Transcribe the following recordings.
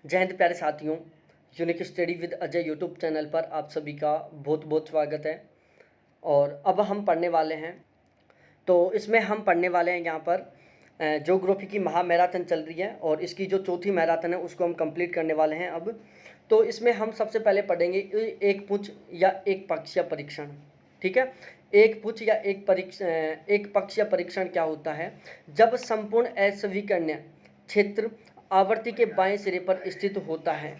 जय हिंद प्यारे साथियों। Unique study with Ajay YouTube channel पर आप सभी का बहुत बहुत स्वागत है। और अब हम पढ़ने वाले हैं, तो इसमें हम पढ़ने वाले हैं यहाँ पर ज्योग्राफी की महा मैराथन चल रही है और इसकी जो चौथी मैराथन है उसको हम कंप्लीट करने वाले हैं अब। तो इसमें हम सबसे पहले पढ़ेंगे एक पुच्छ या एक पक्षीय परीक्षण। ठीक है, एक पुच्छ या एक पक्षीय परीक्षण क्या होता है? जब संपूर्ण अस्वीकरणीय क्षेत्र आवर्ती के बाएं सिरे पर स्थित होता है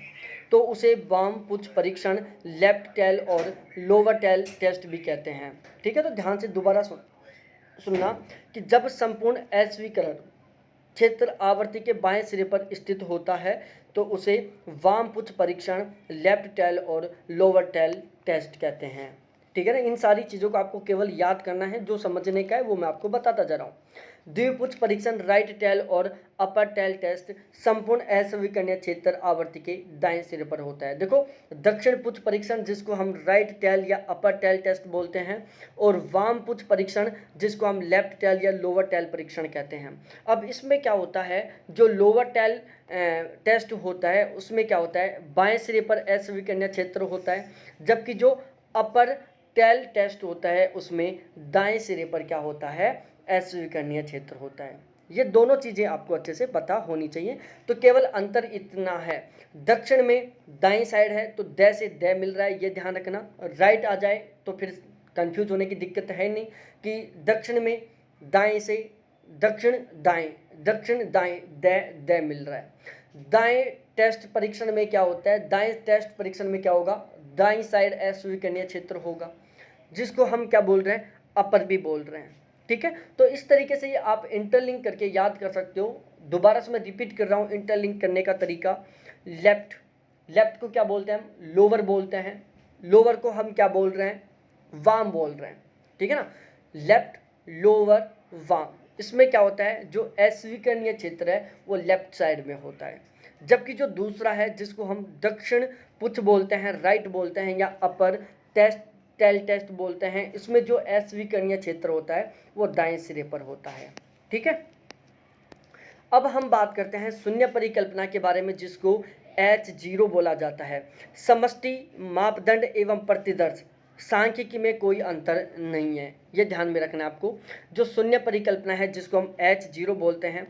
तो उसे वाम पुच्छ परीक्षण, लेफ्ट टेल और लोअर टेल टेस्ट भी कहते हैं। ठीक है, तो ध्यान से दोबारा सुनना कि जब संपूर्ण अस्वीकरण क्षेत्र आवर्ती के बाएं सिरे पर स्थित होता है तो उसे वाम पुच्छ परीक्षण, लेफ्ट टेल और लोअर टेल टेस्ट कहते हैं। ठीक है ना, इन सारी चीज़ों को आपको केवल याद करना है, जो समझने का है वो मैं आपको बताता जा रहा हूँ। द्विपुच्छ परीक्षण, राइट टेल और अपर टेल टेस्ट संपूर्ण अस्वीकरणीय क्षेत्र आवर्ती के दाएं सिरे पर होता है। देखो, दक्षिण पुच्छ परीक्षण जिसको हम राइट टेल या अपर टेल टेस्ट बोलते हैं, और वाम पुच्छ परीक्षण जिसको हम लेफ्ट टेल या लोअर टेल परीक्षण कहते हैं। अब इसमें क्या होता है, जो लोअर टेल टेस्ट होता है उसमें क्या होता है, बाएं सिरे पर अस्वीकरणीय क्षेत्र होता है, जबकि जो अपर टेल टेस्ट होता है उसमें दाएं सिरे पर क्या होता है, अस्वीकरणीय क्षेत्र होता है। ये दोनों चीज़ें आपको अच्छे से पता होनी चाहिए। तो केवल अंतर इतना है, दक्षिण में दाएं साइड है तो द से द मिल रहा है, ये ध्यान रखना। राइट आ जाए तो फिर कंफ्यूज होने की दिक्कत है नहीं कि दक्षिण में दाएं से दक्षिण दाएं द मिल रहा है। दाएं टेस्ट परीक्षण में क्या होता है, दाएं टेस्ट परीक्षण में क्या होगा, दाएं साइड अस्वीकरणीय क्षेत्र होगा, जिसको हम क्या बोल रहे हैं, अपर भी बोल रहे हैं। ठीक है, तो इस तरीके से ये आप इंटरलिंक करके याद कर सकते हो। दोबारा से मैं रिपीट कर रहा हूँ इंटरलिंक करने का तरीका। लेफ्ट को क्या बोलते हैं हम, लोअर बोलते हैं। लोअर को हम क्या बोल रहे हैं, वाम बोल रहे हैं। ठीक है ना, लेफ्ट, लोअर, वाम। इसमें क्या होता है, जो अस्वीकरणीय क्षेत्र है वो लेफ्ट साइड में होता है, जबकि जो दूसरा है जिसको हम दक्षिण पुच्छ बोलते हैं, राइट बोलते हैं, या अपर टेल टेस्ट बोलते हैं, इसमें जो अस्वीकरणीय क्षेत्र होता है वो दाएं सिरे पर होता है। ठीक है, अब हम बात करते हैं शून्य परिकल्पना के बारे में, जिसको H0 बोला जाता है। समष्टि, मापदंड एवं प्रतिदर्श सांख्यिकी में कोई अंतर नहीं है, ये ध्यान में रखना है आपको। जो शून्य परिकल्पना है जिसको हम H0 बोलते हैं,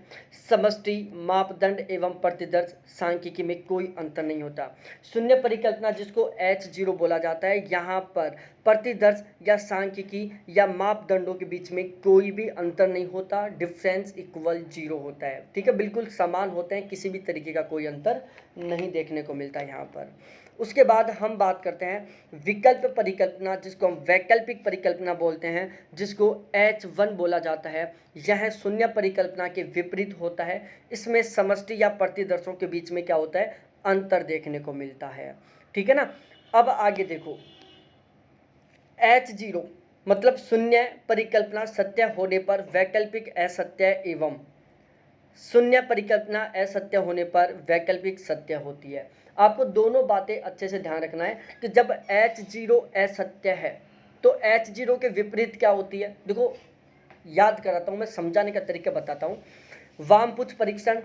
समष्टि, मापदंड एवं प्रतिदर्श सांख्यिकी में कोई अंतर नहीं होता। शून्य परिकल्पना जिसको H0 बोला जाता है, यहाँ पर प्रतिदर्श या सांख्यिकी या मापदंडों के बीच में कोई भी अंतर नहीं होता, डिफरेंस इक्वल 0 होता है। ठीक है, बिल्कुल समान होते हैं, किसी भी तरीके का कोई अंतर नहीं देखने को मिलता है यहाँ पर। उसके बाद हम बात करते हैं विकल्प परिकल्पना, जिसको हम वैकल्पिक परिकल्पना बोलते हैं, जिसको H1 बोला जाता है। यह शून्य परिकल्पना के विपरीत होता है। इसमें समष्टि या प्रतिदर्शों के बीच में क्या होता है, अंतर देखने को मिलता है। ठीक है ना, अब आगे देखो, H0 मतलब शून्य परिकल्पना सत्य होने पर वैकल्पिक असत्य एवं शून्य परिकल्पना असत्य होने पर वैकल्पिक सत्य होती है। आपको दोनों बातें अच्छे से ध्यान रखना है कि जब H0 असत्य है तो H0 के विपरीत क्या होती है। देखो, याद कराता हूँ, मैं समझाने का तरीका बताता हूँ। वाम पुच्छ परीक्षण,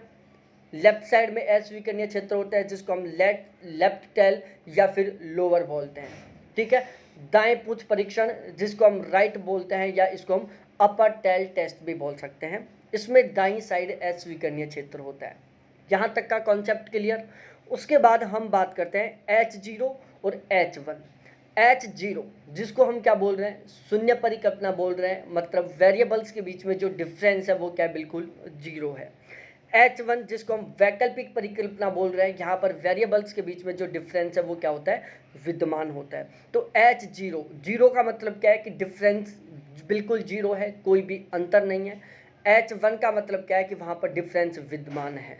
लेफ्ट साइड में अस्वीकरणीय क्षेत्र होता है जिसको हम लेफ्ट टेल या फिर लोअर बोलते हैं। ठीक है, दाएं पुच्छ परीक्षण जिसको हम राइट बोलते हैं, या इसको हम अपर टेल टेस्ट भी बोल सकते हैं। इसमें दाईं साइड अस्वीकरणीय क्षेत्र होता है। यहाँ तक का कॉन्सेप्ट क्लियर। उसके बाद हम बात करते हैं H0 और H1। H0 जिसको हम क्या बोल रहे हैं, शून्य परिकल्पना बोल रहे हैं, मतलब वेरिएबल्स के बीच में जो डिफरेंस है वो क्या बिल्कुल 0 है। H1 जिसको हम वैकल्पिक परिकल्पना बोल रहे हैं, यहाँ पर वेरिएबल्स के बीच में जो डिफरेंस है वो क्या होता है, विद्यमान होता है। तो H0, 0 का मतलब क्या है कि डिफरेंस बिल्कुल 0 है, कोई भी अंतर नहीं है। H1 का मतलब क्या है कि वहाँ पर डिफरेंस विद्यमान है।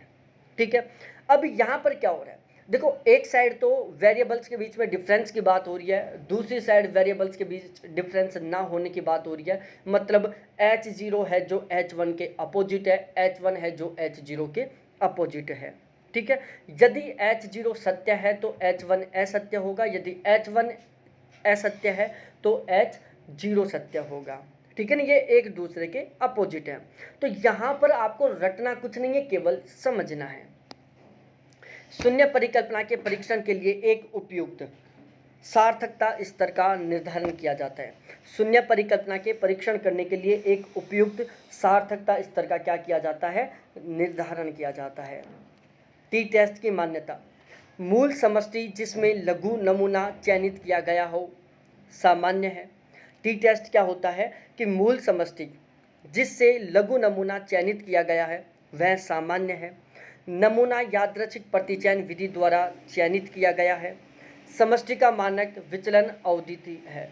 ठीक है, अब यहाँ पर क्या हो रहा है, देखो, एक साइड तो वेरिएबल्स के बीच में डिफरेंस की बात हो रही है, दूसरी साइड वेरिएबल्स के बीच डिफरेंस ना होने की बात हो रही है। मतलब H0 है जो H1 के अपोजिट है, H1 है जो H0 के अपोजिट है। ठीक है, यदि H0 सत्य है तो H1 असत्य होगा, यदि H1 असत्य है तो H0 सत्य होगा। ठीक है ना, ये एक दूसरे के अपोजिट है। तो यहाँ पर आपको रटना कुछ नहीं है, केवल समझना है। शून्य परिकल्पना के परीक्षण के लिए एक उपयुक्त सार्थकता स्तर का निर्धारण किया जाता है। शून्य परिकल्पना के परीक्षण करने के लिए एक उपयुक्त सार्थकता स्तर का क्या किया जाता है, निर्धारण किया जाता है। टी टेस्ट की मान्यता। मूल समष्टि जिसमें लघु नमूना चयनित किया गया हो सामान्य है। टी टेस्ट क्या होता है कि मूल समष्टि जिससे लघु नमूना चयनित किया गया है वह सामान्य है। नमूना यादृच्छिक प्रतिचयन विधि द्वारा चयनित किया गया है। समष्टि का मानक विचलन अद्वितीय है।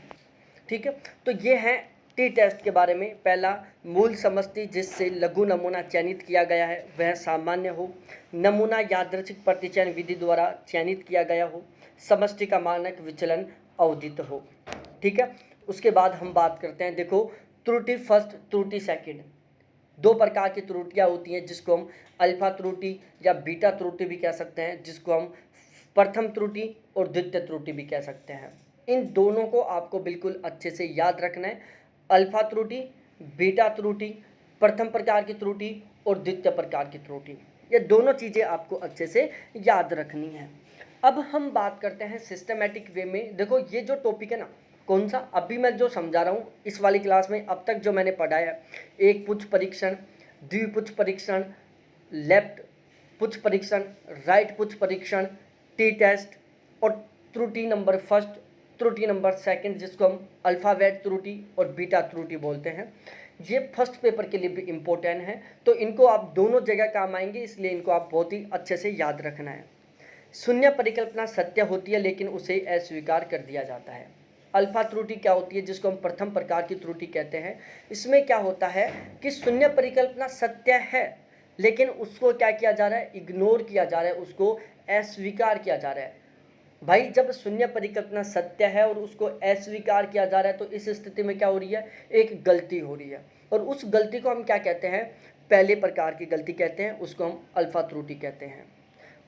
ठीक है, तो ये है टी टेस्ट के बारे में। पहला, मूल समष्टि जिससे लघु नमूना चयनित किया गया है वह सामान्य हो। नमूना यादृच्छिक प्रतिचयन विधि द्वारा चयनित किया गया हो। समष्टि का मानक विचलन अद्वितीय हो। ठीक है, उसके बाद हम बात करते हैं, देखो त्रुटि फर्स्ट, त्रुटि सेकंड। दो प्रकार की त्रुटियां होती हैं जिसको हम अल्फा त्रुटि या बीटा त्रुटि भी कह सकते हैं, जिसको हम प्रथम त्रुटि और द्वितीय त्रुटि भी कह सकते हैं। इन दोनों को आपको बिल्कुल अच्छे से याद रखना है। अल्फा त्रुटि, बीटा त्रुटि, प्रथम प्रकार की त्रुटि और द्वितीय प्रकार की त्रुटि, ये दोनों चीज़ें आपको अच्छे से याद रखनी है। अब हम बात करते हैं सिस्टमेटिक वे में। देखो ये जो टॉपिक है ना, कौन सा, अभी मैं जो समझा रहा हूँ इस वाली क्लास में अब तक जो मैंने पढ़ाया है, एक पुच्छ परीक्षण, द्विपुच्छ परीक्षण, लेफ्ट पुच्छ परीक्षण, राइट पुच्छ परीक्षण, टी टेस्ट और त्रुटि नंबर फर्स्ट, त्रुटि नंबर सेकंड जिसको हम अल्फ़ाबेट त्रुटि और बीटा त्रुटि बोलते हैं, ये फर्स्ट पेपर के लिए भी इम्पोर्टेंट है। तो इनको आप दोनों जगह काम आएंगे, इसलिए इनको आप बहुत ही अच्छे से याद रखना है। शून्य परिकल्पना सत्य होती है लेकिन उसे अस्वीकार कर दिया जाता है। अल्फा त्रुटि क्या होती है, जिसको हम प्रथम प्रकार की त्रुटि कहते हैं। इसमें क्या होता है कि शून्य परिकल्पना सत्य है लेकिन उसको क्या किया जा रहा है, इग्नोर किया जा रहा है, उसको अस्वीकार किया जा रहा है। भाई जब शून्य परिकल्पना सत्य है और उसको अस्वीकार किया जा रहा है तो इस स्थिति में क्या हो रही है, एक गलती हो रही है, और उस गलती को हम क्या कहते हैं, पहले प्रकार की गलती कहते हैं, उसको हम अल्फा त्रुटि कहते हैं।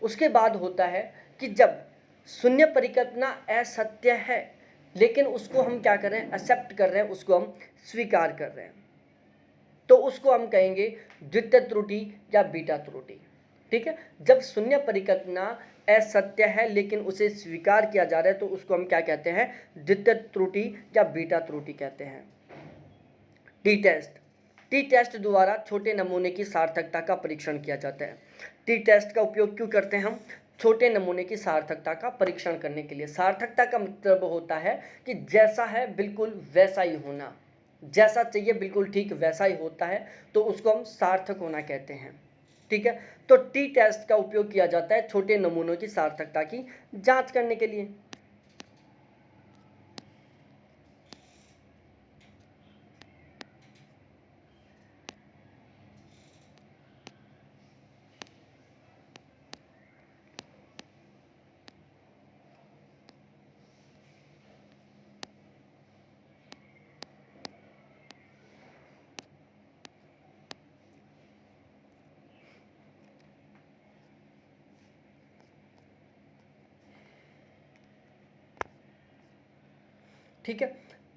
उसके बाद होता है कि जब शून्य परिकल्पना असत्य है लेकिन उसको हम क्या कर रहे हैं, एक्सेप्ट कर रहे हैं, उसको हम स्वीकार कर रहे हैं, तो उसको हम कहेंगे द्वितीय त्रुटि या बीटा त्रुटि। ठीक है, जब शून्य परिकल्पना असत्य है लेकिन उसे स्वीकार किया जा रहा है तो उसको हम क्या कहते हैं, द्वितीय त्रुटि या बीटा त्रुटि कहते हैं। T test. टी टेस्ट द्वारा छोटे नमूने की सार्थकता का परीक्षण किया जाता है। टी टेस्ट का उपयोग क्यों करते हैं हम, छोटे नमूने की सार्थकता का परीक्षण करने के लिए। सार्थकता का मतलब होता है कि जैसा है बिल्कुल वैसा ही होना, जैसा चाहिए बिल्कुल ठीक वैसा ही होता है, तो उसको हम सार्थक होना कहते हैं। ठीक है, तो टी टेस्ट का उपयोग किया जाता है छोटे नमूनों की सार्थकता की जांच करने के लिए। ठीक है,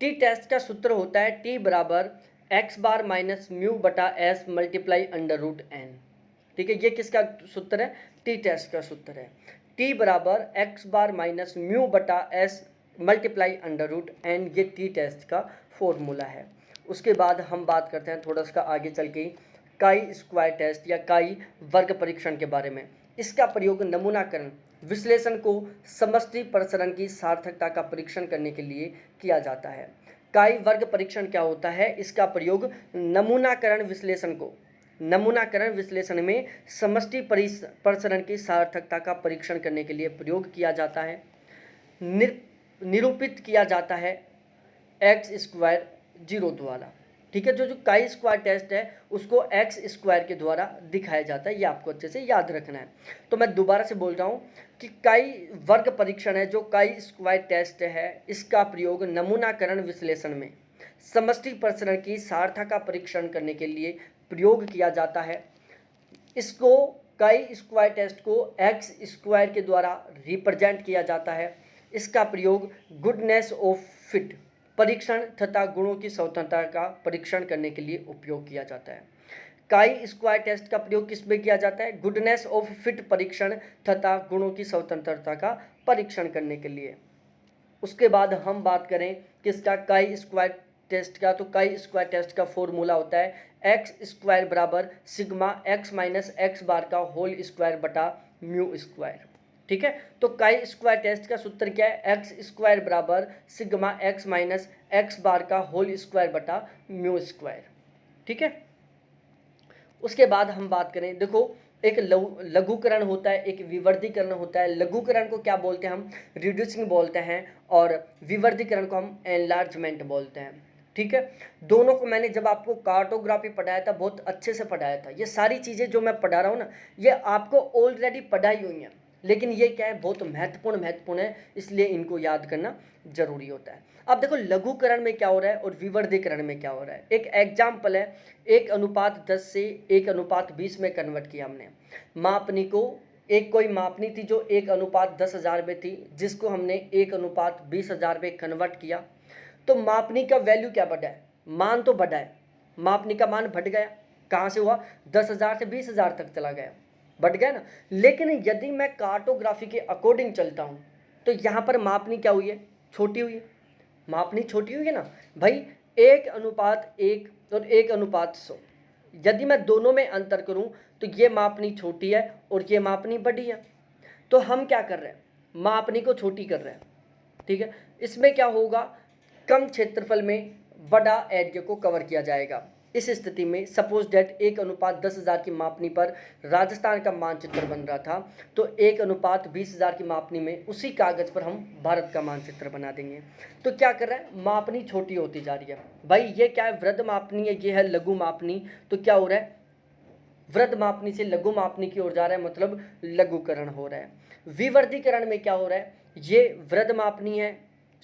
टी टेस्ट का सूत्र होता है टी बराबर एक्स बार माइनस म्यू बटा s multiply under root n. ठीक है, ये किसका सूत्र है, टी टेस्ट का सूत्र है। टी बराबर एक्स बार माइनस म्यू बटा s multiply under root n, ये टी टेस्ट का फॉर्मूला है। उसके बाद हम बात करते हैं थोड़ा सा आगे चल के काई स्क्वायर टेस्ट या काई वर्ग परीक्षण के बारे में। इसका प्रयोग नमूनाकरण विश्लेषण को समष्टि प्रसरण की सार्थकता का परीक्षण करने के लिए किया जाता है। काई वर्ग परीक्षण क्या होता है, इसका प्रयोग नमूनाकरण विश्लेषण को, नमूनाकरण विश्लेषण में समष्टि प्रसरण की सार्थकता का परीक्षण करने के लिए प्रयोग किया जाता है। निरूपित किया जाता है एक्स स्क्वायर जीरो द्वारा। ठीक है, जो काई स्क्वायर टेस्ट है उसको एक्स स्क्वायर के द्वारा दिखाया जाता है, ये आपको अच्छे से याद रखना है। तो मैं दोबारा से बोल रहा हूँ कि काई वर्ग परीक्षण है, जो काई स्क्वायर टेस्ट है, इसका प्रयोग नमूनाकरण विश्लेषण में समष्टि प्रसरण की सार्थकता का परीक्षण करने के लिए प्रयोग किया जाता है। इसको काई स्क्वायर टेस्ट को एक्स स्क्वायर के द्वारा रिप्रेजेंट किया जाता है। इसका प्रयोग गुडनेस ऑफ फिट परीक्षण तथा गुणों की स्वतंत्रता का परीक्षण करने के लिए उपयोग किया जाता है। काई स्क्वायर टेस्ट का प्रयोग किस में किया जाता है? गुडनेस ऑफ फिट परीक्षण तथा गुणों की स्वतंत्रता का परीक्षण करने के लिए। उसके बाद हम बात करें किसका, काई स्क्वायर टेस्ट का, तो काई स्क्वायर टेस्ट का फॉर्मूला होता है एक्स स्क्वायर बराबर सिग्मा एक्स माइनस एक्स बार का होल स्क्वायर बटा म्यू स्क्वायर। ठीक है, तो काई स्क्वायर टेस्ट का सूत्र क्या है? एक्स स्क्वायर बराबर सिग्मा एक्स माइनस एक्स बार का होल स्क्वायर बटा म्यू स्क्वायर। ठीक है, उसके बाद हम बात करें, देखो एक लघुकरण होता है, एक विवर्धीकरण होता है। लघुकरण को क्या बोलते हैं हम? रिड्यूसिंग बोलते हैं, और विवर्धीकरण को हम एनलार्जमेंट बोलते हैं। ठीक है, दोनों को मैंने जब आपको कार्टोग्राफी पढ़ाया था बहुत अच्छे से पढ़ाया था। ये सारी चीज़ें जो मैं पढ़ा रहा हूँ ना, ये आपको ऑलरेडी पढ़ाई हुई हैं, लेकिन ये क्या है, बहुत महत्वपूर्ण है, इसलिए इनको याद करना जरूरी होता है। अब देखो लघुकरण में क्या हो रहा है और विवर्धीकरण में क्या हो रहा है। एक एग्जाम्पल है, 1:10 से 1:20 में कन्वर्ट किया हमने। मापनी को, एक कोई मापनी थी जो 1:10,000 में थी, जिसको हमने 1:20,000 में कन्वर्ट किया, तो मापनी का वैल्यू क्या बढ़ा है? मान तो बढ़ा है, मापनी का मान बढ़ गया। कहाँ से हुआ? 10,000 से 20,000 तक चला गया, बढ़ गया ना। लेकिन यदि मैं कार्टोग्राफी के अकॉर्डिंग चलता हूँ तो यहाँ पर मापनी क्या हुई है? छोटी हुई है, मापनी छोटी हुई है ना भाई। 1:1 और 1:100, यदि मैं दोनों में अंतर करूं तो ये मापनी छोटी है और ये मापनी बड़ी है। तो हम क्या कर रहे हैं? मापनी को छोटी कर रहे हैं। ठीक है, इसमें क्या होगा? कम क्षेत्रफल में बड़ा एरिया को कवर किया जाएगा। इस स्थिति में सपोज डेट 1:10,000 की मापनी पर राजस्थान का मानचित्र बन रहा था, तो 1:20,000 की मापनी में उसी कागज पर हम भारत का मानचित्र बना देंगे। तो क्या कर रहा है? मापनी छोटी होती जा रही है भाई। ये क्या है? वृद्ध मापनी है, ये है लघु मापनी। तो क्या हो रहा है? वृद्ध मापनी से लघु मापनी की ओर जा रहा है, मतलब लघुकरण हो रहा है। विवर्धीकरण में क्या हो रहा है? ये वृद्ध मापनी है,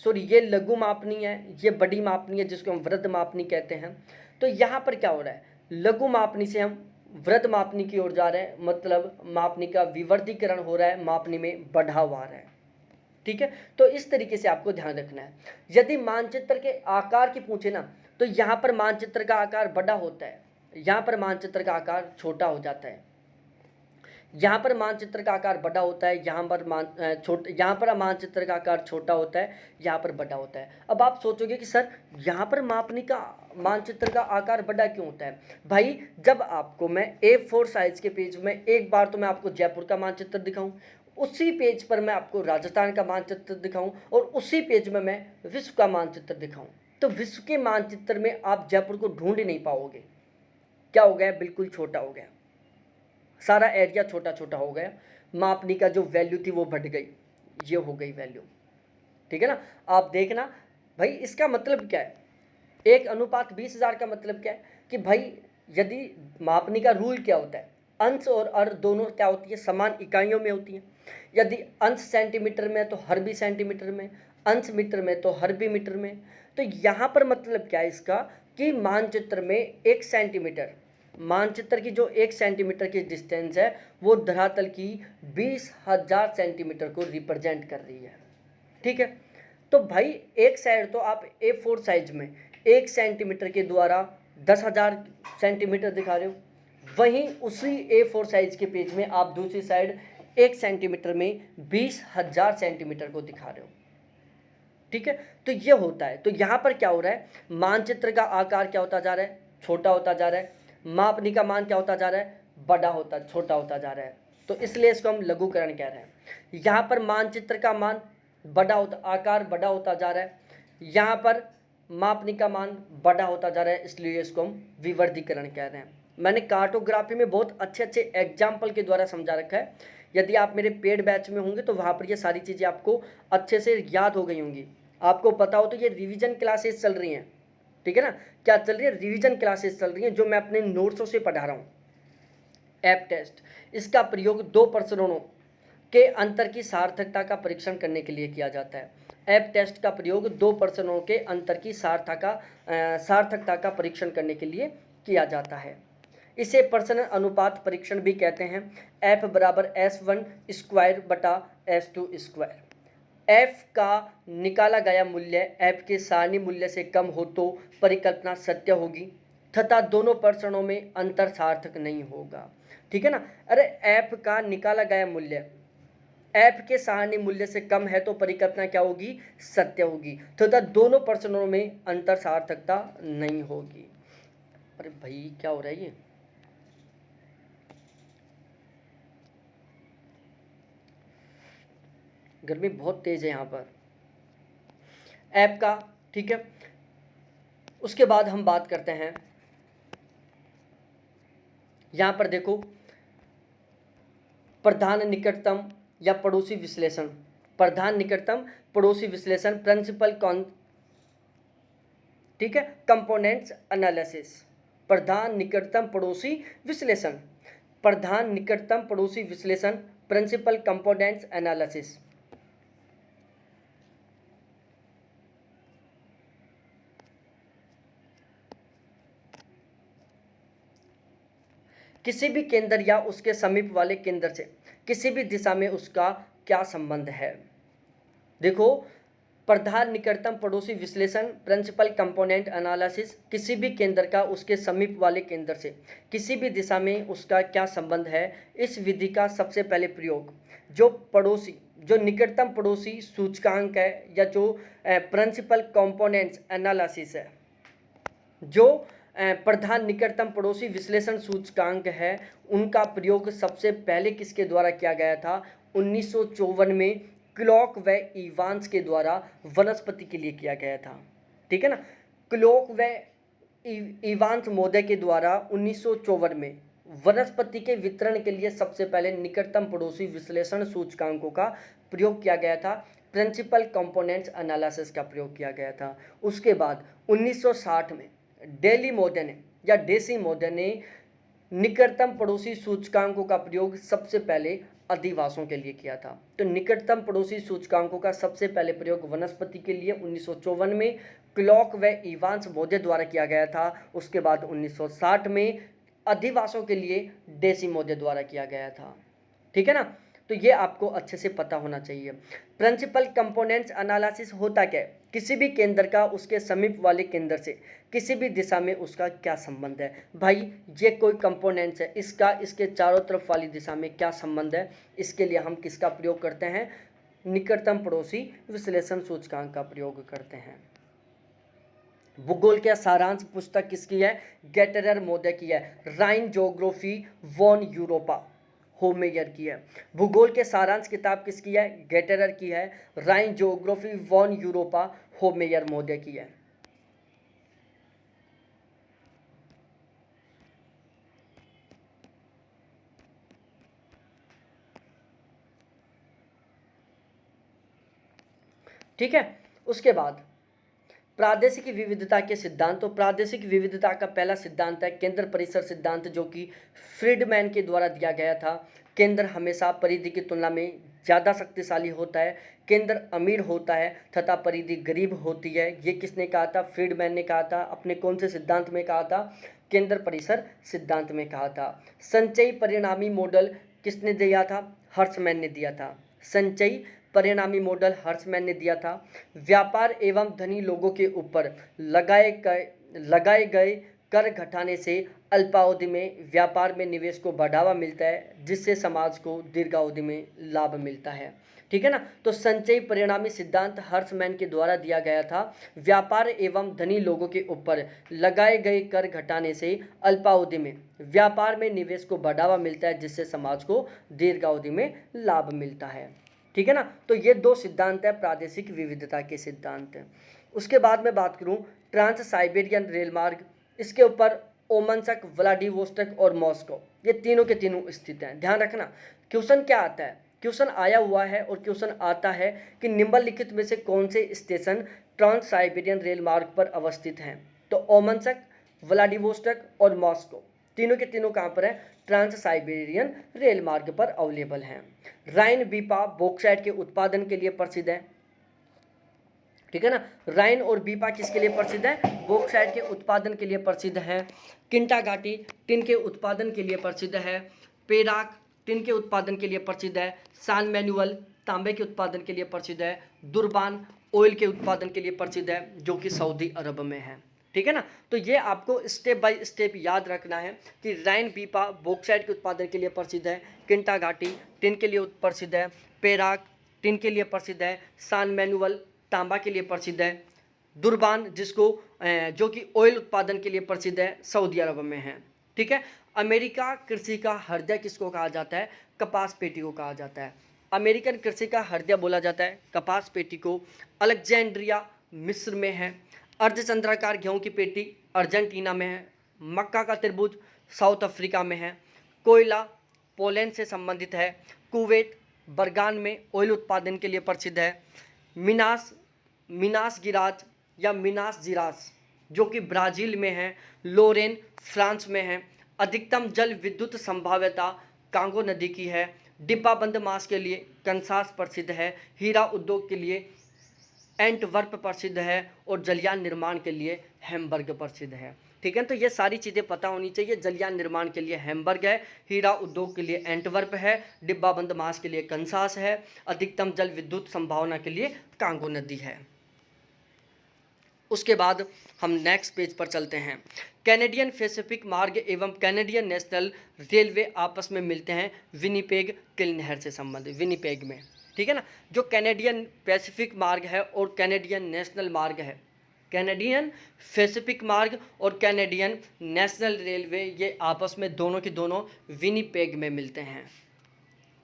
सॉरी ये लघु मापनी है, ये बड़ी मापनी है जिसको हम वृद्ध मापनी कहते हैं। तो यहाँ पर क्या हो रहा है? लघु मापनी से हम वृद्ध मापनी की ओर जा रहे हैं, मतलब मापनी का विवर्धीकरण हो रहा है, मापनी में बढ़ाव आ रहा है। ठीक है, तो इस तरीके से आपको ध्यान रखना है। यदि मानचित्र के आकार की पूछे ना, तो यहाँ पर मानचित्र का आकार बड़ा होता है, यहाँ पर मानचित्र का आकार छोटा हो जाता है। यहाँ पर मानचित्र का आकार बड़ा होता है, यहाँ पर मानचित्र का आकार छोटा होता है, यहाँ पर बड़ा होता है। अब आप सोचोगे कि सर यहाँ पर मापनी का मानचित्र का आकार बड़ा क्यों होता है? भाई जब आपको मैं A4 साइज के पेज में एक बार तो मैं आपको जयपुर का मानचित्र दिखाऊं, उसी पेज पर मैं आपको राजस्थान का मानचित्र दिखाऊं, और उसी पेज में मैं विश्व का मानचित्र दिखाऊं, तो विश्व के मानचित्र में आप जयपुर को ढूंढ ही नहीं पाओगे। क्या हो गया? बिल्कुल छोटा हो गया, सारा एरिया छोटा छोटा हो गया। मापनी का जो वैल्यू थी वो बढ़ गई, ये हो गई वैल्यू। ठीक है ना, आप देखना भाई इसका मतलब क्या है? 1:20,000 का मतलब क्या है कि भाई यदि मापनी का रूल क्या होता है? अंश और अर्ध दोनों क्या होती है? समान इकाइयों में होती है। यदि अंश सेंटीमीटर में तो हर भी सेंटीमीटर में, अंश मीटर में तो हर भी मीटर में। तो यहाँ पर मतलब क्या है इसका कि मानचित्र में 1 सेंटीमीटर, मानचित्र की जो 1 सेंटीमीटर की डिस्टेंस है वो धरातल की 20,000 सेंटीमीटर को रिप्रेजेंट कर रही है। ठीक है, तो भाई एक साइड तो आप A4 साइज में 1 सेंटीमीटर के द्वारा 10,000 सेंटीमीटर दिखा रहे हो, वहीं उसी A4 साइज के पेज में आप दूसरी साइड 1 सेंटीमीटर में 20,000 सेंटीमीटर को दिखा रहे हो। ठीक है, तो ये होता है। तो यहाँ पर क्या हो रहा है? मानचित्र का आकार क्या होता जा रहा है? छोटा होता जा रहा है। मापनी का मान क्या होता जा रहा है? छोटा होता जा रहा है। तो इसलिए इसको हम लघुकरण कह रहे हैं। यहाँ पर मानचित्र का मान आकार बड़ा होता जा रहा है, यहाँ पर मापनी का मान बड़ा होता जा रहा है, इसलिए इसको हम विवर्धीकरण कह रहे हैं। मैंने कार्टोग्राफी में बहुत अच्छे अच्छे एग्जाम्पल के द्वारा समझा रखा है। यदि आप मेरे पेड बैच में होंगे तो वहाँ पर ये सारी चीज़ें आपको अच्छे से याद हो गई होंगी। आपको पता हो तो ये रिवीजन क्लासेस चल रही हैं। ठीक है ना, क्या चल रही है? रिवीजन क्लासेस चल रही हैं जो मैं अपने नोट्सों से पढ़ा रहा हूँ। ऐप टेस्ट, इसका प्रयोग 2 प्रसरणों के अंतर की सार्थकता का परीक्षण करने के लिए किया जाता है। ऐप टेस्ट का प्रयोग 2 प्रसरणों के अंतर की सार्थकता का परीक्षण करने के लिए किया जाता है। इसे प्रसरण अनुपात परीक्षण भी कहते हैं। F बराबर S1 स्क्वायर बटा S2 स्क्वायर। F का निकाला गया मूल्य F के सारणी मूल्य से कम हो तो परिकल्पना सत्य होगी। तथा दोनों प्रश्नों में अंतर सार्थक नहीं होगा। ठीक है ना। अरे ऐप का निकाला गया मूल्य ऐप के सारणी मूल्य से कम है तो परिकल्पना क्या होगी, सत्य होगी, तथा दोनों प्रश्नों में अंतर सार्थकता नहीं होगी। अरे भाई क्या हो रहा है ये, गर्मी बहुत तेज है यहाँ पर ऐप का। ठीक है, उसके बाद हम बात करते हैं यहाँ पर देखो प्रधान निकटतम या पड़ोसी विश्लेषण, प्रधान निकटतम पड़ोसी विश्लेषण, प्रिंसिपल कौन, ठीक है, कंपोनेंट्स एनालिसिस, प्रधान निकटतम पड़ोसी विश्लेषण, प्रधान निकटतम पड़ोसी विश्लेषण, प्रिंसिपल कंपोनेंट्स एनालिसिस। किसी भी केंद्र या उसके समीप वाले केंद्र से किसी भी दिशा में उसका क्या संबंध है। देखो प्रधान निकटतम पड़ोसी विश्लेषण, प्रिंसिपल कंपोनेंट एनालिसिस, किसी भी केंद्र का उसके समीप वाले केंद्र से किसी भी दिशा में उसका क्या संबंध है। इस विधि का सबसे पहले प्रयोग जो निकटतम पड़ोसी सूचकांक है या जो प्रिंसिपल कंपोनेंट्स एनालिसिस है, जो प्रधान निकटतम पड़ोसी विश्लेषण सूचकांक है, उनका प्रयोग सबसे पहले किसके द्वारा किया गया था, 1954 में क्लॉक व इवांस के द्वारा वनस्पति के लिए किया गया था। ठीक है ना, क्लॉक व इवांस महोदय के द्वारा 1954 में वनस्पति के वितरण के लिए सबसे पहले निकटतम पड़ोसी विश्लेषण सूचकांकों का प्रयोग किया गया था, प्रिंसिपल कंपोनेंट्स एनालिसिस का प्रयोग किया गया था। उसके बाद 1960 में डेसी महोदय ने निकटतम पड़ोसी सूचकांकों का प्रयोग सबसे पहले अधिवासों के लिए किया था। तो निकटतम पड़ोसी सूचकांकों का सबसे पहले प्रयोग वनस्पति के लिए 1954 में क्लॉक व इवांस महोदय द्वारा किया गया था। उसके बाद 1960 में अधिवासों के लिए डेसी महोदय द्वारा किया गया था। ठीक है ना, तो ये आपको अच्छे से पता होना चाहिए। प्रिंसिपल कंपोनेंट्स एनालिसिस होता क्या है, किसी भी केंद्र का उसके समीप वाले केंद्र से किसी भी दिशा में उसका क्या संबंध है। भाई ये कोई कंपोनेंट्स है, इसका इसके चारों तरफ वाली दिशा में क्या संबंध है, इसके लिए हम किसका प्रयोग करते हैं, निकटतम पड़ोसी विश्लेषण सूचकांक का प्रयोग करते हैं। भूगोल का सारांश पुस्तक किसकी है, गेटरर महोदय की है, राइन ज्योग्राफी वॉन यूरोपा होमेयर की है। भूगोल के सारांश किताब किसकी है, गेटरर की है, राइन ज्योग्राफी वॉन यूरोपा होमेयर महोदय की है। ठीक है, उसके बाद प्रादेशिक विविधता के सिद्धांत। तो प्रादेशिक विविधता का पहला सिद्धांत है केंद्र परिसर सिद्धांत, जो कि फ्रीडमैन के द्वारा दिया गया था। केंद्र हमेशा परिधि की तुलना में ज़्यादा शक्तिशाली होता है, केंद्र अमीर होता है तथा परिधि गरीब होती है। ये किसने कहा था, फ्रीडमैन ने कहा था। अपने कौन से सिद्धांत में कहा था, केंद्र परिसर सिद्धांत में कहा था। संचयी परिणामी मॉडल किसने दिया था, हर्ट्जमैन ने दिया था। संचयी परिणामी मॉडल हर्ट्जमैन ने दिया था। व्यापार एवं धनी लोगों के ऊपर लगाए गए कर घटाने से अल्पावधि में व्यापार में निवेश को बढ़ावा मिलता है, जिससे समाज को दीर्घावधि में लाभ मिलता है। ठीक है ना, तो संचयी परिणामी सिद्धांत हर्ट्जमैन के द्वारा दिया गया था। व्यापार एवं धनी लोगों के ऊपर लगाए गए कर घटाने से अल्पावधि में व्यापार में निवेश को बढ़ावा मिलता है, जिससे समाज को दीर्घावधि में लाभ मिलता है। ठीक है ना, तो ये दो सिद्धांत है प्रादेशिक विविधता के सिद्धांत है। उसके बाद मैं बात करूं ट्रांस साइबेरियन रेल मार्ग, इसके ऊपर ओमनसक, व्लादिवोस्टोक और मॉस्को, ये तीनों के तीनों स्थित हैं। ध्यान रखना, क्वेश्चन क्या आता है, क्वेश्चन आया हुआ है और क्वेश्चन आता है कि निम्नलिखित में से कौन से स्टेशन ट्रांस साइबेरियन रेल मार्ग पर अवस्थित हैं। तो ओमनसक, व्लादिवोस्टोक और मॉस्को तीनों के तीनों कहाँ पर हैं, ट्रांस साइबेरियन रेल मार्ग पर अवेलेबल हैं। राइन बीपा बॉक्साइट के उत्पादन के लिए प्रसिद्ध है। ठीक है ना, राइन और बीपा किसके लिए प्रसिद्ध है, बॉक्साइट के उत्पादन के लिए प्रसिद्ध है। किंटा घाटी टिन के उत्पादन के लिए प्रसिद्ध है। पेराक टिन के उत्पादन के लिए प्रसिद्ध है। सान मैनुअल तांबे के उत्पादन के लिए प्रसिद्ध है। दुर्बान ऑयल के उत्पादन के लिए प्रसिद्ध है, जो कि सऊदी अरब में है। ठीक है ना। तो ये आपको स्टेप बाय स्टेप याद रखना है कि राइन पीपा बॉक्साइट के उत्पादन के लिए प्रसिद्ध है, किंटा घाटी टिन के लिए प्रसिद्ध है, पेराक टिन के लिए प्रसिद्ध है, सान मैनुअल तांबा के लिए प्रसिद्ध है, दुर्बान जो कि ऑयल उत्पादन के लिए प्रसिद्ध है, सऊदी अरब में है। ठीक है। अमेरिका कृषि का हृदय किसको कहा जाता है? कपास पेटी को कहा जाता है। अमेरिकन कृषि का हृदय बोला जाता है कपास पेटी को। अलेक्जेंड्रिया मिस्र में है। अर्धचंद्राकार गेहूं की पेटी अर्जेंटीना में है। मक्का का त्रिभुज साउथ अफ्रीका में है। कोयला पोलैंड से संबंधित है। कुवैत बरगान में ऑयल उत्पादन के लिए प्रसिद्ध है। मिनास गिराज या मिनास जिरास जो कि ब्राज़ील में है। लोरेन फ्रांस में है। अधिकतम जल विद्युत संभाव्यता कांगो नदी की है। डिब्बाबंद मांस के लिए कंसास प्रसिद्ध है। हीरा उद्योग के लिए एंटवर्प प्रसिद्ध है और जलयान निर्माण के लिए हैम्बर्ग प्रसिद्ध है। ठीक है। तो ये सारी चीज़ें पता होनी चाहिए। जलयान निर्माण के लिए हैम्बर्ग है, हीरा उद्योग के लिए एंटवर्प है, डिब्बाबंद मांस के लिए कंसास है, अधिकतम जल विद्युत संभावना के लिए कांगो नदी है। उसके बाद हम नेक्स्ट पेज पर चलते हैं। कैनेडियन पैसिफिक मार्ग एवं कैनेडियन नेशनल रेलवे आपस में मिलते हैं विनिपेग किल नहर से संबंधित, विनिपेग में। ठीक है ना। जो कैनेडियन पैसिफिक मार्ग है और कैनेडियन नेशनल मार्ग है, कैनेडियन पैसिफिक मार्ग और कैनेडियन नेशनल रेलवे, ये आपस में दोनों के दोनों विनिपेग में मिलते हैं।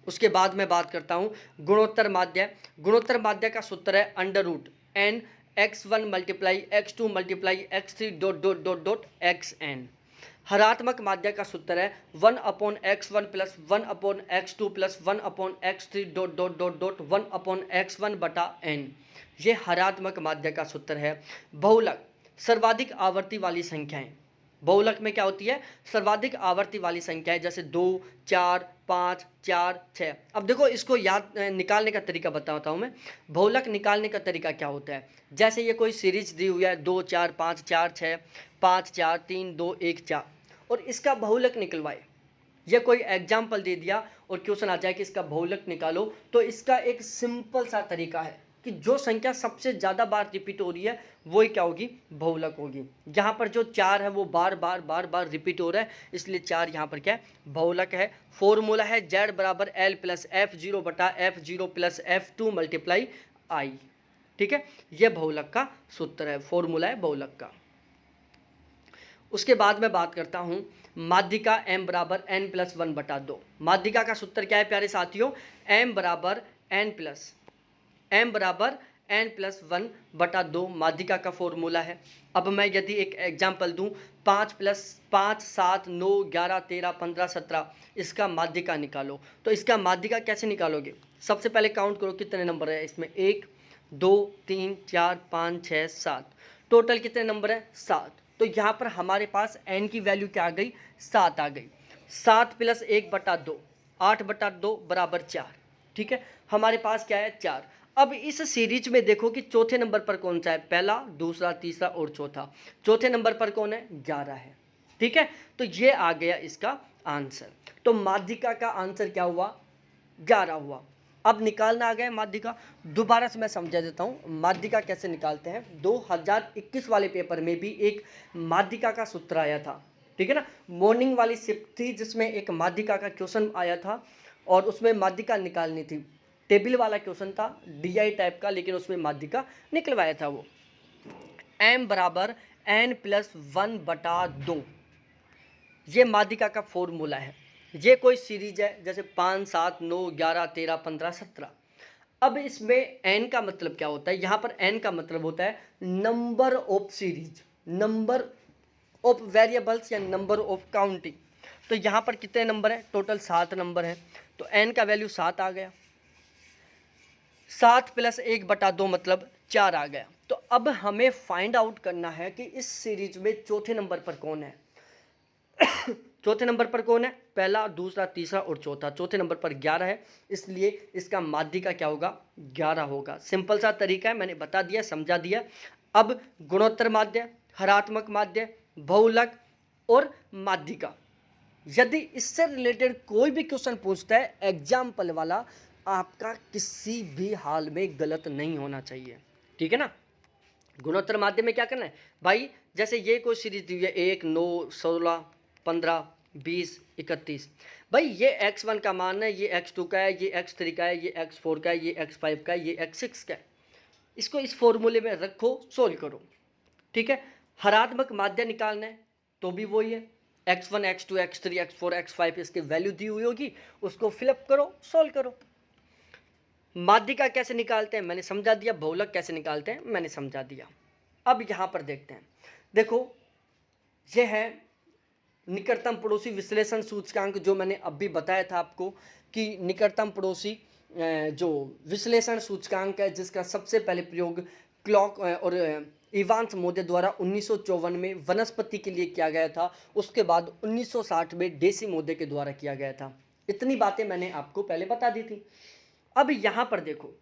उसके बाद मैं बात करता हूँ गुणोत्तर माध्य। गुणोत्तर माध्य का सूत्र है √n x1 × x2 × x3 ... xn। हरात्मक माध्य का सूत्र है 1/x1 + 1/x2 + 1/x3 ... 1/x1/n। ये हरात्मक माध्य का सूत्र है। बहुलक सर्वाधिक आवर्ती वाली संख्याएं। बहुलक में क्या होती है? सर्वाधिक आवर्ती वाली संख्याएं, जैसे 2, 4, 5, 4, 6। अब देखो इसको याद निकालने का तरीका बताता हूँ मैं। बहुलक निकालने का तरीका क्या होता है? जैसे ये कोई सीरीज दी हुई है 2, 4, 5, 4, 6, 5, 4, 3, 2, 1, 4 और इसका बहुलक निकलवाए। यह कोई एग्जाम्पल दे दिया और क्वेश्चन आ जाए कि इसका बहुलक निकालो, तो इसका एक सिंपल सा तरीका है कि जो संख्या सबसे ज़्यादा बार रिपीट हो रही है वही क्या होगी? बहुलक होगी। यहाँ पर जो 4 है वो बार बार रिपीट हो रहा है, इसलिए 4 यहाँ पर क्या है? बहुलक है। फॉर्मूला है Z = L + F0/F0 + F2 × I। ठीक है। यह बहुलक का सूत्र है, फॉर्मूला है बहुलक का। उसके बाद मैं बात करता हूँ माध्यिका m = n + 1/2। माध्यिका का सूत्र क्या है प्यारे साथियों? m = n + 1/2 माध्यिका का फॉर्मूला है। अब मैं यदि एक एग्जाम्पल दूं 5 + 5 7 9 11 13 15 17, इसका माध्यिका निकालो। तो इसका माध्यिका कैसे निकालोगे? सबसे पहले काउंट करो कितने नंबर है इसमें। 1 2 3 4 5 6 7, टोटल कितने नंबर है? 7। तो यहाँ पर हमारे पास n की वैल्यू क्या आ गई? 7 आ गई। 7 + 1/2 8/2 = 4। ठीक है। हमारे पास क्या है? 4। अब इस सीरीज में देखो कि चौथे नंबर पर कौन सा है? पहला, दूसरा, तीसरा और चौथा। चौथे नंबर पर कौन है? 11 है। ठीक है। तो ये आ गया इसका आंसर। तो माध्यिका का आंसर क्या हुआ? 11 हुआ। अब निकालना आ गया माध्यिका। दोबारा से मैं समझा देता हूँ माध्यिका कैसे निकालते हैं। 2021 वाले पेपर में भी एक माध्यिका का सूत्र आया था। ठीक है ना। मॉर्निंग वाली शिफ्ट थी जिसमें एक माध्यिका का क्वेश्चन आया था और उसमें माध्यिका निकालनी थी। टेबल वाला क्वेश्चन था, DI टाइप का, लेकिन उसमें माध्यिका निकलवाया था वो। m = n + 1/2, ये माध्यिका का फॉर्मूला है। ये कोई सीरीज है जैसे 5 7 9 11 13 15 17। अब इसमें n का मतलब क्या होता है? यहाँ पर n का मतलब होता है number of series, number of variables या नंबर ऑफ काउंटिंग। तो यहाँ पर कितने नंबर हैं? टोटल 7 नंबर हैं। तो n का वैल्यू 7 आ गया। 7 + 1/2 मतलब 4 आ गया। तो अब हमें फाइंड आउट करना है कि इस सीरीज में चौथे नंबर पर कौन है। चौथे नंबर पर कौन है? पहला, दूसरा, तीसरा और चौथा। चौथे नंबर पर 11 है, इसलिए इसका माध्यिका क्या होगा? 11 होगा। सिंपल सा तरीका है, मैंने बता दिया, समझा दिया। अब गुणोत्तर माध्य, हरात्मक माध्य, बहुलक और माध्यिका, यदि इससे रिलेटेड कोई भी क्वेश्चन पूछता है एग्जाम्पल वाला, आपका किसी भी हाल में गलत नहीं होना चाहिए। ठीक है ना। गुणोत्तर माध्यम में क्या करना है भाई, जैसे ये कोई सीरीज दी हुई है 1, 9, 16, 15, 20, 31, भाई ये x1 का मान है, ये x2 का है, ये x3 का है, ये x4 का है, ये x5 का है, ये x6 का है। इसको इस फॉर्मूले में रखो, सोल्व करो, ठीक है। हरात्मक माध्य निकालना है तो भी वही है, x1, x2, x3, x4, x5 इसकी वैल्यू दी हुई होगी, उसको फिलअप करो, सोल्व करो। माध्यिका कैसे निकालते हैं मैंने समझा दिया, बहुलक कैसे निकालते हैं मैंने समझा दिया। अब यहाँ पर देखते हैं, देखो यह है निकटतम पड़ोसी विश्लेषण सूचकांक, जो मैंने अभी बताया था आपको कि निकटतम पड़ोसी जो विश्लेषण सूचकांक है, जिसका सबसे पहले प्रयोग क्लॉक और इवांस मोदे द्वारा 1954 में वनस्पति के लिए किया गया था, उसके बाद 1960 में डेसी मोदे के द्वारा किया गया था। इतनी बातें मैंने आपको पहले बता दी थी। अब यहाँ पर देखो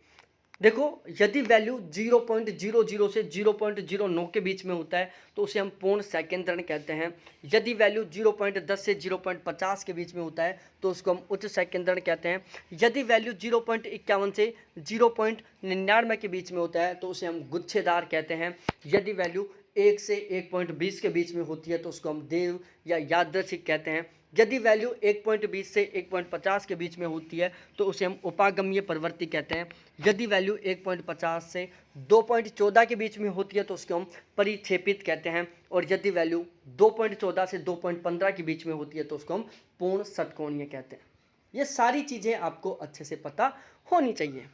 यदि वैल्यू 0.00 से 0.09 के बीच में होता है तो उसे हम पूर्ण सेकेंद्रण कहते हैं। यदि वैल्यू 0.10 से 0.50 के बीच में होता है तो उसको हम उच्च सेकेंद्रण कहते हैं। यदि वैल्यू 0.51 से 0.99 के बीच में होता है तो उसे हम गुच्छेदार कहते हैं। यदि वैल्यू 1 से 1.20 के बीच में होती है तो उसको हम देव या यादृच्छिक कहते हैं। यदि वैल्यू 1.20 से 1.50 के बीच में होती है तो उसे हम उपागम्य प्रवृत्ति कहते हैं। यदि वैल्यू 1.50 से 2.14 के बीच में होती है तो उसको हम परिक्षेपित कहते हैं। और यदि वैल्यू 2.14 से 2.15 के बीच में होती है तो उसको हम पूर्ण षटकोणीय कहते हैं। ये सारी चीज़ें आपको अच्छे से पता होनी चाहिए।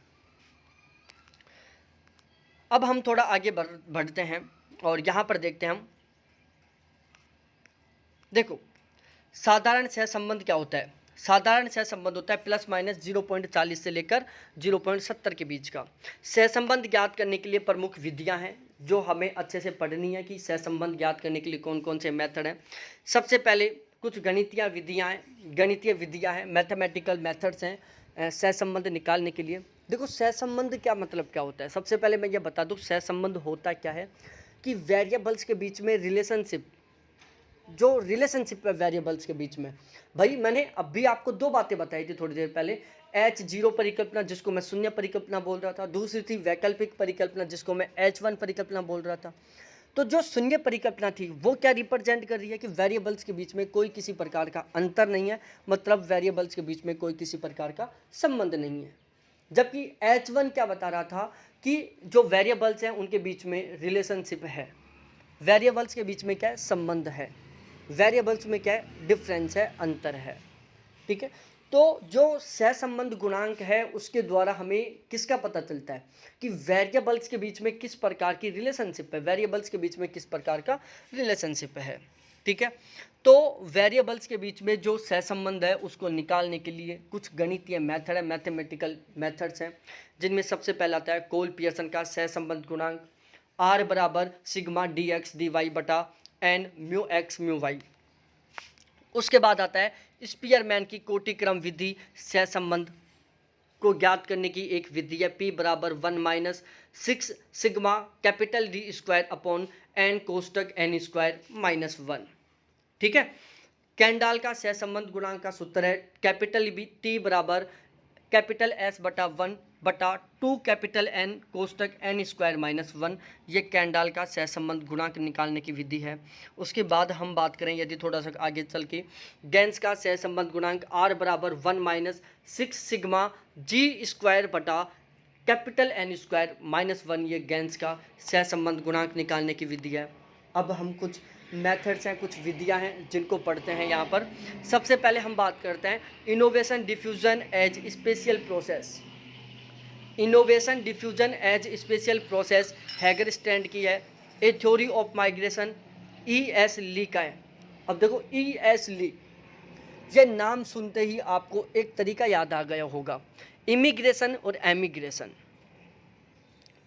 अब हम थोड़ा आगे बढ़ते हैं और यहाँ पर देखते हैं हम, देखो साधारण सहसंबंध क्या होता है। साधारण सहसंबंध होता है प्लस माइनस 0.40 से लेकर 0.70 के बीच का। सहसंबंध ज्ञात करने के लिए प्रमुख विधियां हैं जो हमें अच्छे से पढ़नी है कि सहसंबंध ज्ञात करने के लिए कौन कौन से मेथड हैं। सबसे पहले कुछ गणितीय विधियां हैं, मैथमेटिकल मेथड्स हैं सहसंबंध निकालने के लिए। देखो सहसंबंध क्या मतलब क्या होता है, सबसे पहले मैं ये बता दूँ सहसंबंध होता क्या है कि वेरिएबल्स के बीच में रिलेशनशिप है वेरिएबल्स के बीच में। भाई मैंने अभी आपको दो बातें बताई थी थोड़ी देर पहले, H0 परिकल्पना जिसको मैं शून्य परिकल्पना बोल रहा था, दूसरी थी वैकल्पिक परिकल्पना जिसको मैं H1 परिकल्पना बोल रहा था। तो जो शून्य परिकल्पना थी वो क्या रिप्रेजेंट कर रही है कि वेरिएबल्स के बीच में कोई किसी प्रकार का अंतर नहीं है, मतलब वेरिएबल्स के बीच में कोई किसी प्रकार का संबंध नहीं है। जबकि H1 क्या बता रहा था कि जो वेरिएबल्स हैं उनके बीच में रिलेशनशिप है, वेरिएबल्स के बीच में क्या है संबंध है, वेरिएबल्स में क्या है डिफरेंस है, अंतर है, ठीक है। तो जो सहसंबंध गुणांक है उसके द्वारा हमें किसका पता चलता है कि वेरिएबल्स के बीच में किस प्रकार की रिलेशनशिप है, वेरिएबल्स के बीच में किस प्रकार का रिलेशनशिप है, ठीक है। तो वेरिएबल्स के बीच में जो सहसंबंध है उसको निकालने के लिए कुछ गणितीय मेथड है, मैथमेटिकल मेथड्स हैं, जिनमें सबसे पहला आता है कोल पियर्सन का सहसंबंध गुणांक R बराबर सिग्मा dx dy बटा n mu x mu y. उसके बाद आता है स्पीयरमैन की कोटिक्रम विधि सहसंबंध को ज्ञात करने की एक विधि है, P बराबर 1 - 6 sigma capital D square upon n कोष्टक एन स्क्वायर -1, ठीक है। कैंडाल का सहसंबंध गुणांक का सूत्र है कैपिटल T बराबर कैपिटल S बटा 1 बटा 2 कैपिटल N कोष्टक N स्क्वायर -1। ये कैंडाल का सहसंबंध गुणांक निकालने की विधि है। उसके बाद हम बात करें यदि थोड़ा सा आगे चल के गैंस का सहसंबंध गुणांक R बराबर 1 - 6 सिग्मा G स्क्वायर बटा कैपिटल N स्क्वायर -1। ये गैंस का सहसंबंध गुणांक निकालने की विधि है। अब हम कुछ मेथड्स हैं, कुछ विधियां हैं जिनको पढ़ते हैं यहाँ पर। सबसे पहले हम बात करते हैं innovation diffusion as spatial process. Innovation diffusion as spatial process Hagerstrand की है, a theory of migration E.S. Lee का है। अब देखो E.S. ली, ये नाम सुनते ही आपको एक तरीका याद आ गया होगा, इमिग्रेशन और एमिग्रेशन।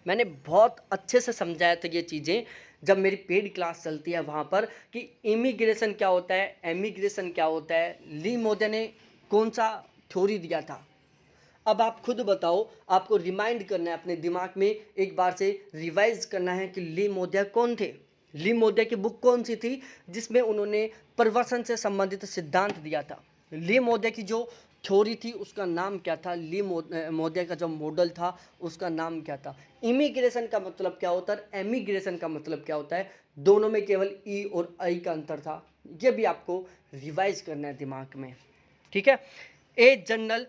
मैंने बहुत अच्छे से समझाया था ये चीज़ें जब मेरी पेड क्लास चलती है वहाँ पर कि इमिग्रेशन क्या होता है, एमिग्रेशन क्या होता है, ली मोदे ने कौन सा थ्योरी दिया था। अब आप खुद बताओ, आपको रिमाइंड करना है अपने दिमाग में, एक बार से रिवाइज करना है कि ली मोदे कौन थे। ली मोदे की बुक कौन सी थी जिसमें उन्होंने प्रवसन से संबंधित सिद्धांत दिया था। ली मोदे की जो थ्योरी थी उसका नाम क्या था, ली महोदय का जो मॉडल था उसका नाम क्या था। इमिग्रेशन का मतलब क्या होता है, एमिग्रेशन का मतलब क्या होता है, दोनों में केवल ई और आई का अंतर था। ये भी आपको रिवाइज करना है दिमाग में, ठीक है। A general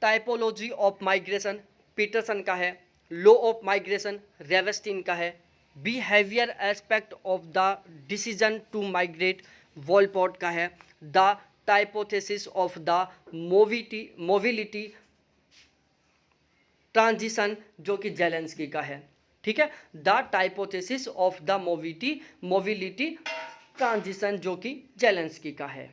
typology of migration Petersen का है। लॉ ऑफ माइग्रेशन रेवेस्टिन का है। Behaviour aspect of the decision to migrate Wolpert का है। The hypothesis of the mobility transition जो कि जेलेंस्की का है, ठीक है। The hypothesis of the mobility transition जो कि जेलेंस्की का है।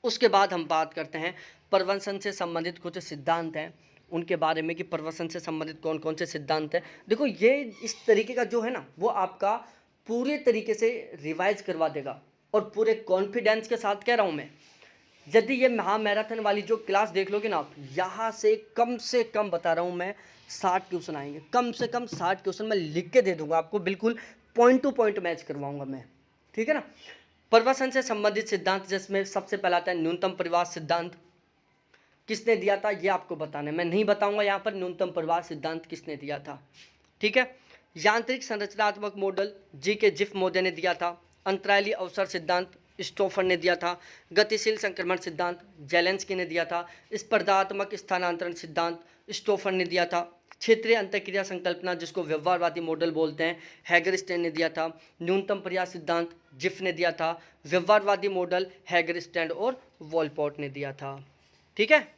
उसके बाद हम बात करते हैं प्रवंसन से संबंधित कुछ सिद्धांत हैं उनके बारे में, कि प्रवंसन से संबंधित कौन कौन से सिद्धांत हैं। देखो ये इस तरीके का जो है ना वो आपका पूरे तरीके से रिवाइज करवा देगा, और पूरे कॉन्फिडेंस के साथ कह रहा हूँ मैं। यदि ये महामैराथन वाली जो क्लास देख लोगे ना आप, यहाँ से कम बता रहा हूँ मैं 60 क्वेश्चन आएंगे, कम से कम 60 क्वेश्चन मैं लिख के दे दूंगा आपको, बिल्कुल पॉइंट टू पॉइंट मैच करवाऊंगा मैं, ठीक है ना। प्रवसन से संबंधित सिद्धांत जिसमें सबसे पहला आता है न्यूनतम परिवार सिद्धांत। किसने दिया था ये आपको बताना है, मैं नहीं बताऊंगा यहाँ पर न्यूनतम परिवार सिद्धांत किसने दिया था, ठीक है। यांत्रिक संरचनात्मक मॉडल जी के जिफ महोदय ने दिया था। अंतराली अवसर सिद्धांत स्टोफर ने दिया था। गतिशील संक्रमण सिद्धांत जेलेंस्की ने दिया था। स्पर्धात्मक स्थानांतरण सिद्धांत स्टोफर ने दिया था। क्षेत्रीय अंतःक्रिया संकल्पना जिसको व्यवहारवादी मॉडल बोलते हैं हैगरस्टेन ने दिया था। न्यूनतम प्रयास सिद्धांत जिफ ने दिया था। व्यवहारवादी मॉडल हैगरस्टेन और वॉलपॉट ने दिया था, ठीक है।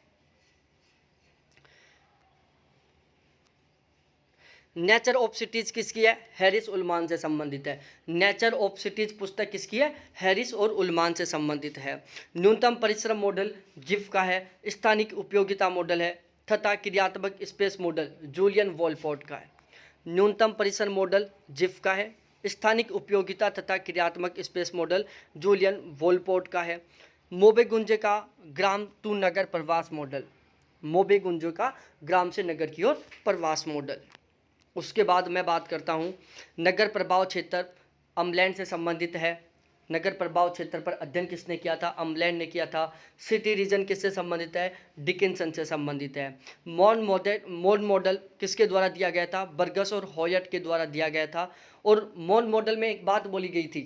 नेचर ऑफ सिटीज किसकी है, हैरिस उल्मान से संबंधित है। नेचर ऑफ सिटीज पुस्तक किसकी है, हैरिस और उल्मान से संबंधित है। न्यूनतम परिश्रम मॉडल जिफ का है। स्थानिक उपयोगिता मॉडल है तथा क्रियात्मक स्पेस मॉडल जूलियन वॉलपॉट का है। न्यूनतम परिसर मॉडल जिफ का है। स्थानिक उपयोगिता तथा क्रियात्मक स्पेस मॉडल जूलियन वॉलपॉट का है। मोबेगुंजे का ग्राम टू नगर प्रवास मॉडल, मोबेगुंजे का ग्राम से नगर की ओर प्रवास मॉडल। उसके बाद मैं बात करता हूँ नगर प्रभाव क्षेत्र अमलैंड से संबंधित है। नगर प्रभाव क्षेत्र पर अध्ययन किसने किया था, अमलैंड ने किया था। सिटी रीजन किससे संबंधित है, डिकिंसन से संबंधित है। मोन मॉडल किसके द्वारा दिया गया था, बर्गस और हॉयट के द्वारा दिया गया था। और मोन मॉडल में एक बात बोली गई थी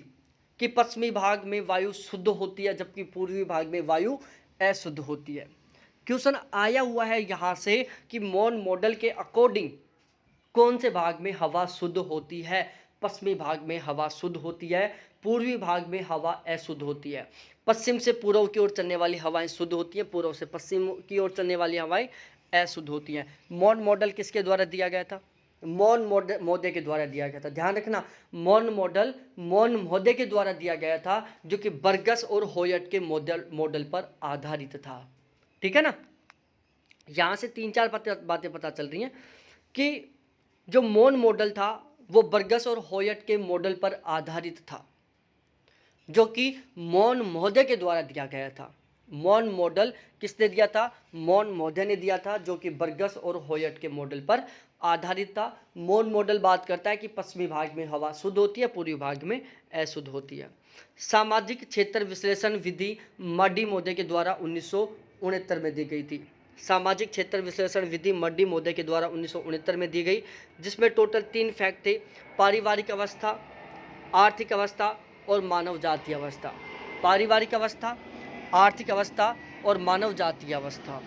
कि पश्चिमी भाग में वायु शुद्ध होती है जबकि पूर्वी भाग में वायु अशुद्ध होती है। क्वेश्चन आया हुआ है यहाँ से कि मोन मॉडल के अकॉर्डिंग कौन से भाग में हवा शुद्ध होती है, पश्चिमी भाग में हवा शुद्ध होती है, पूर्वी भाग में हवा अशुद्ध होती है। पश्चिम से पूर्व की ओर चलने वाली हवाएं शुद्ध होती हैं, पूर्व से पश्चिम की ओर चलने वाली हवाएं अशुद्ध होती हैं। मोन मॉडल किसके द्वारा दिया गया था, मोन महोदय के द्वारा दिया गया था। ध्यान रखना मोन मॉडल मोन महोदय के द्वारा दिया गया था जो कि बर्गस और हॉयट के मॉडल पर आधारित था, ठीक है ना। यहाँ से 3-4 बातें पता चल रही हैं कि जो मोन मॉडल था वो बर्गस और हॉयट के मॉडल पर आधारित था जो कि मोन महोदय के द्वारा दिया गया था। मोन मॉडल किसने दिया था, मोन महोदय ने दिया था जो कि बर्गस और हॉयट के मॉडल पर आधारित था। मोन मॉडल बात करता है कि पश्चिमी भाग में हवा शुद्ध होती है, पूर्वी भाग में अशुद्ध होती है। सामाजिक क्षेत्र विश्लेषण विधि मडी महोदय के द्वारा 1969 में दी गई थी। सामाजिक क्षेत्र विश्लेषण विधि मडी महोदय के द्वारा 1969 में दी गई, जिसमें टोटल 3 फैक्ट थे, पारिवारिक अवस्था, आर्थिक अवस्था और मानव जातीय अवस्था। पारिवारिक अवस्था, आर्थिक अवस्था और मानव जातीय अवस्था।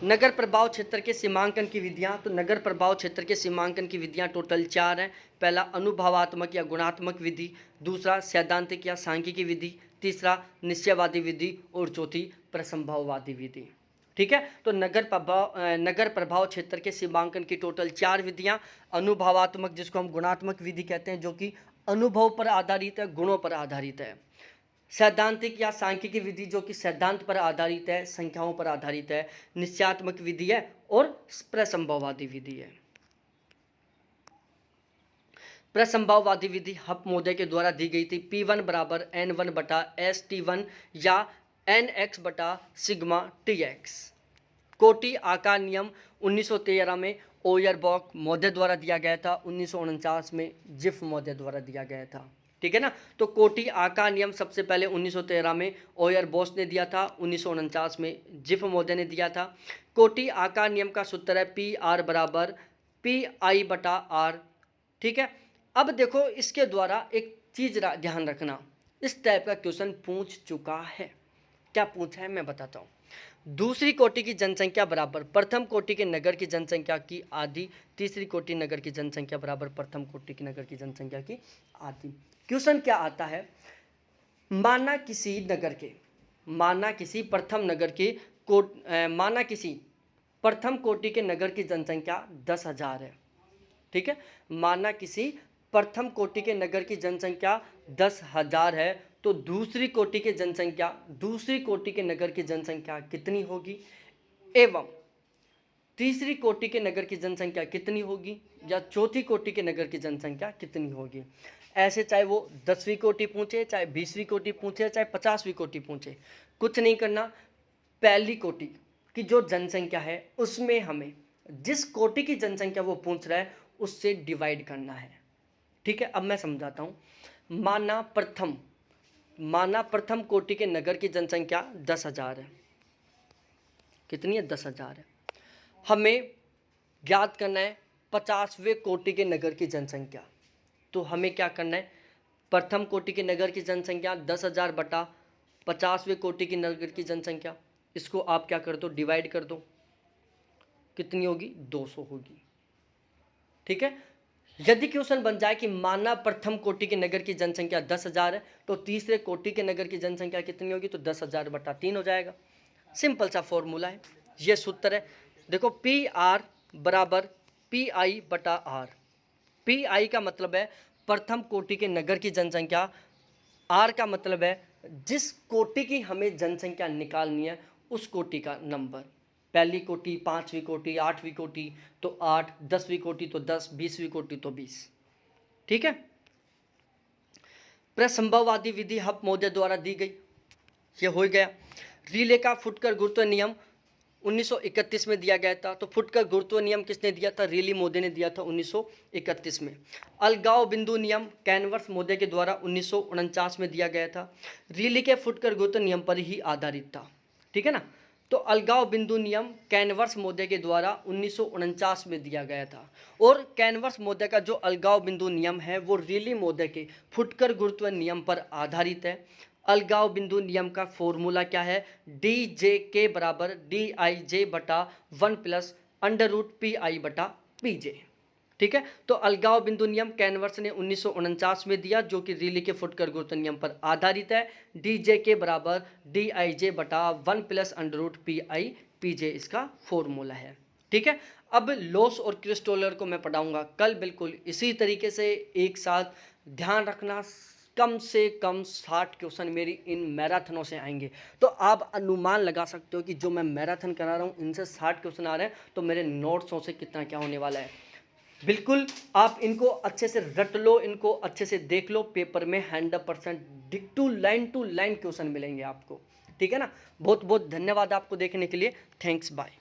नगर प्रभाव क्षेत्र के सीमांकन की विधियां, तो नगर प्रभाव क्षेत्र के सीमांकन की विधियां टोटल 4 हैं। पहला अनुभवात्मक या गुणात्मक विधि, दूसरा सैद्धांतिक या सांख्यिकी विधि, तीसरा निश्चयवादी विधि और चौथी प्रसंभववादी विधि, ठीक है। तो नगर प्रभाव क्षेत्र के सीमांकन की टोटल 4 विधियां, अनुभवात्मक जिसको हम गुणात्मक विधि कहते हैं जो कि अनुभव पर आधारित है, गुणों पर आधारित है। सैद्धांतिक या सांख्यिकी विधि जो कि सिद्धांत पर आधारित है, संख्याओं पर आधारित है। निश्चयात्मक विधि है और प्रसंभववादी विधि है। प्रसंभववादी विधि हप महोदय के द्वारा दी गई थी। P1 बराबर N1 बटा ST1 या NX बटा सिग्मा TX। कोटि आकार नियम 1913 में ओयरबॉक महोदय द्वारा दिया गया था, 1949 में जिफ महोदय द्वारा दिया गया था, ठीक है ना। तो कोटि आकार नियम सबसे पहले 1913 में ओयर बोस ने दिया था, 1949 में जिफ मोदे ने दिया था। कोटि आकार नियम का सूत्र है पी आर बराबर पी आई बटा आर, ठीक है। अब देखो इसके द्वारा एक चीज ध्यान रखना, इस टाइप का क्वेश्चन पूछ चुका है। क्या पूछा है मैं बताता हूँ। दूसरी कोटि की जनसंख्या बराबर प्रथम कोटि के नगर की जनसंख्या की आधी, तीसरी कोटि नगर की जनसंख्या बराबर प्रथम कोटि की नगर की जनसंख्या की आधी। क्वेश्चन क्या आता है, माना किसी प्रथम कोटि के नगर की जनसंख्या 10,000 है, ठीक है। माना किसी प्रथम कोटि के नगर की जनसंख्या 10,000 है, तो दूसरी कोटि के नगर की जनसंख्या कितनी होगी, एवं तीसरी कोटि के नगर की जनसंख्या कितनी होगी, या चौथी कोटि के नगर की जनसंख्या कितनी होगी। ऐसे चाहे वो 10वीं कोटि पूछे, चाहे 20वीं कोटि पूछे, चाहे 50वीं कोटि पूछे, कुछ नहीं करना। पहली कोटि की जो जनसंख्या है उसमें हमें जिस कोटि की जनसंख्या वो पूछ रहा है उससे डिवाइड करना है, ठीक है। अब मैं समझाता हूँ। माना प्रथम कोटि के नगर की जनसंख्या 10,000 है, कितनी है, 10,000 है। हमें ज्ञात करना है 50वें कोटि के नगर की जनसंख्या। तो हमें क्या करना है, प्रथम कोटि के नगर की जनसंख्या 10,000 बटा 50वें कोटि की नगर की जनसंख्या, इसको आप क्या कर दो, डिवाइड कर दो, कितनी होगी, 200 होगी, ठीक है। यदि क्वेश्चन बन जाए कि माना प्रथम कोटि के नगर की जनसंख्या 10,000 है, तो तीसरे कोटि के नगर की जनसंख्या कितनी होगी, तो 10,000 बटा 3 हो जाएगा। सिंपल सा फॉर्मूला है, ये सूत्र है। देखो पी आर बराबर पी आई बटा आर। पी आई का मतलब है प्रथम कोटि के नगर की जनसंख्या, आर का मतलब है जिस कोटि की हमें जनसंख्या निकालनी है उस कोटि का नंबर। पहली कोटि, 5वीं कोटि, 8वीं कोटि तो 8, 10वीं कोटि तो 10, 20वीं कोटि तो 20, ठीक है। प्रसंभववादी विधि हप महोदय द्वारा दी गई, ये हो गया। रिले का फुटकर गुरुत्व नियम 1931 में दिया गया था। तो फुटकर गुरुत्व नियम किसने दिया था, रेली मोदी ने दिया था 1931 में। अलगाव बिंदु नियम कैनवर्स मोदी के द्वारा 1949 में दिया गया था। रेली के फुटकर गुरुत्व नियम पर ही आधारित था, ठीक है ना। तो अलगाव बिंदु नियम कैनवर्स मोदी के द्वारा 1949 में दिया गया था, और कैनवर्स मोदी का जो अलगाव बिंदु नियम है वो रेली मोदी के फुटकर गुरुत्व नियम पर आधारित है। अलगाव बिंदु नियम का फॉर्मूला क्या है, डी जे के बराबर डी आई जे बटा 1 plus under root p i बटा पी जे, ठीक है। तो अलगाव बिंदु नियम कैनवर्स ने 1949 में दिया, जो कि रेली के फुटकर गुरुत्व नियम पर आधारित है। डी जे के बराबर डी आई जे बटा 1 plus under root p i p j इसका फॉर्मूला है, ठीक है। अब लॉस और क्रिस्टोलर को मैं पढ़ाऊंगा कल, बिल्कुल इसी तरीके से एक साथ। ध्यान रखना कम से कम 60 क्वेश्चन मेरी इन मैराथनों से आएंगे। तो आप अनुमान लगा सकते हो कि जो मैं मैराथन करा रहा हूँ इनसे 60 क्वेश्चन आ रहे हैं, तो मेरे नोट्सों से कितना क्या होने वाला है। बिल्कुल आप इनको अच्छे से रट लो, इनको अच्छे से देख लो, पेपर में 100% डिक्टू लाइन टू लाइन क्वेश्चन मिलेंगे आपको, ठीक है ना। बहुत बहुत धन्यवाद आपको देखने के लिए, थैंक्स, बाय।